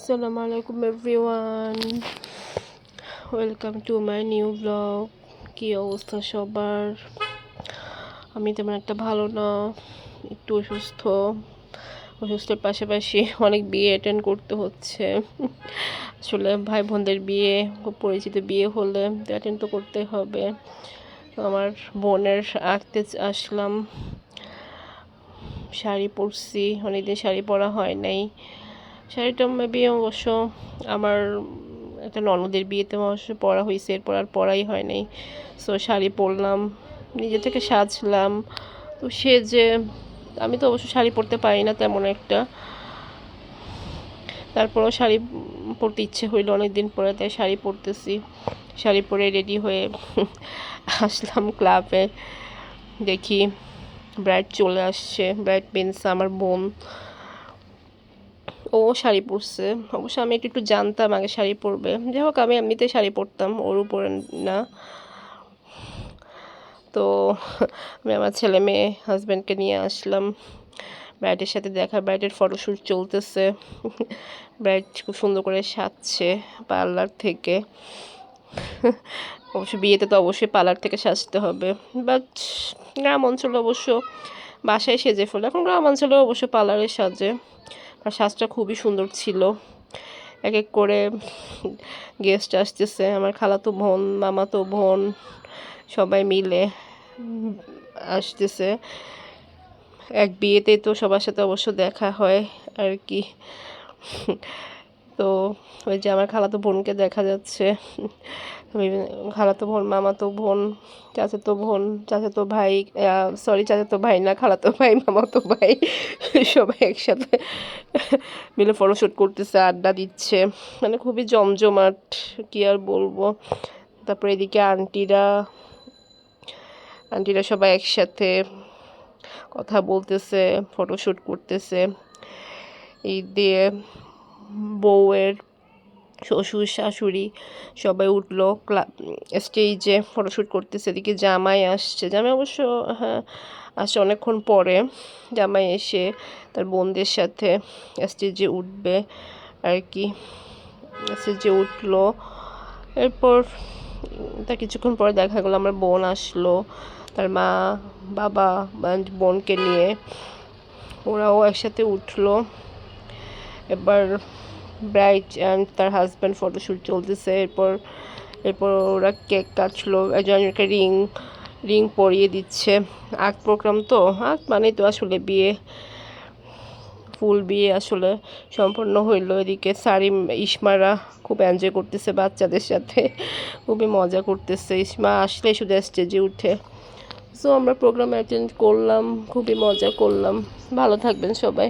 Assalamu alaikum everyone, welcome to my new blog. কী অবস্থা সবার? আমি তেমন একটা ভালো না, একটু অসুস্থের পাশাপাশি অনেক বিয়ে অ্যাটেন্ড করতে হচ্ছে। আসলে ভাই বোনদের বিয়ে, খুব পরিচিত বিয়ে হলে অ্যাটেন্ড তো করতে হবে। তো আমার বোনের আঁকতে আসলাম, শাড়ি পরছি, অনেকদিন শাড়ি পরা হয় নাই। শাড়িটা মেবি অবশ্য আমার একটা ননদের বিয়েতে অবশ্য পরা হয়েছে, এরপর আর পরাই হয় নাই। সো শাড়ি পরলাম, নিজে থেকে সাজলাম। তো সেজে আমি তো অবশ্য শাড়ি পরতে পারি না তেমন একটা, তারপরেও শাড়ি পরতে ইচ্ছে হইলো অনেকদিন পরে, তাই শাড়ি পরতেছি। শাড়ি পরে রেডি হয়ে আসলাম ক্লাবে। দেখি ব্রাইড চলে আসছে, ব্রাইড মিন্স আমার বোন। ও শাড়ি পরছে, অবশ্য আমি একটু জানতাম আগে শাড়ি পরবে। যাই হোক, আমি এমনিতে শাড়ি পরতাম, ওর উপরে না। তো আমি আমার ছেলে মেয়ে হাজব্যান্ডকে নিয়ে আসলাম ব্রাইডের সাথে দেখা। ব্রাইডের ফটোশ্যুট চলতেছে, ব্রাইড খুব সুন্দর করে সাজছে পার্লার থেকে। অবশ্য বিয়েতে তো অবশ্যই পার্লার থেকে সাজতে হবে, বাট গ্রাম অঞ্চলে অবশ্য বাসায় সেজে ফেলে। এখন গ্রাম অঞ্চলে অবশ্য পার্লারে সাজে। আর সাজটা খুবই সুন্দর ছিল। এক এক করে গেস্ট আসতেছে, আমার খালাতো বোন, মামাতো বোন, সবাই মিলে আসতেছে। এক বিয়েতেই তো সবার সাথে অবশ্য দেখা হয় আর কি। তো ওই যে আমার খালাতো বোনকে দেখা যাচ্ছে, খালাতো বোন, মামাতো বোন, চাচাতো ভাই, সরি চাচাতো ভাই না, খালাতো ভাই, মামাতো ভাই, সবাই একসাথে মিলে ফটোশ্যুট করতেছে, আড্ডা দিচ্ছে, মানে খুবই জমজমাট, কি আর বলবো। তারপরে এদিকে আন্টিরা সবাই একসাথে কথা বলতেছে, ফটোশ্যুট করতেছে। এই দিয়ে বউয়ের শ্বশুর শাশুড়ি সবাই উঠলো স্টেজে, ফটোশ্যুট করতেছে। এদিকে জামাই আসছে, জামাই অবশ্য হ্যাঁ আসছে অনেকক্ষণ পরে। জামাই এসে তার বোনদের সাথে স্টেজে উঠবে আর কি। স্টেজে উঠলো, এরপর তার কিছুক্ষণ পরে দেখা গেলো আমার বোন আসলো, তার মা বাবা বোনকে নিয়ে ওরাও একসাথে উঠলো। এবার ব্রাইড অ্যান্ড তার হাজব্যান্ড ফটোশ্যুট চলতেছে। এরপর ওরা কেক কাটলো, একজনকে রিং পরিয়ে দিচ্ছে। আগ প্রোগ্রাম তো, আগ মানেই তো আসলে বিয়ে, ফুল বিয়ে আসলে সম্পন্ন হইলো। এদিকে সারিম ইসমারা খুব এনজয় করতেছে বাচ্চাদের সাথে, খুবই মজা করতেছে। ইসমা আসলে শুধু স্টেজে উঠে। সো আমরা প্রোগ্রাম অ্যাটেন্ড করলাম, খুবই মজা করলাম। ভালো থাকবেন সবাই।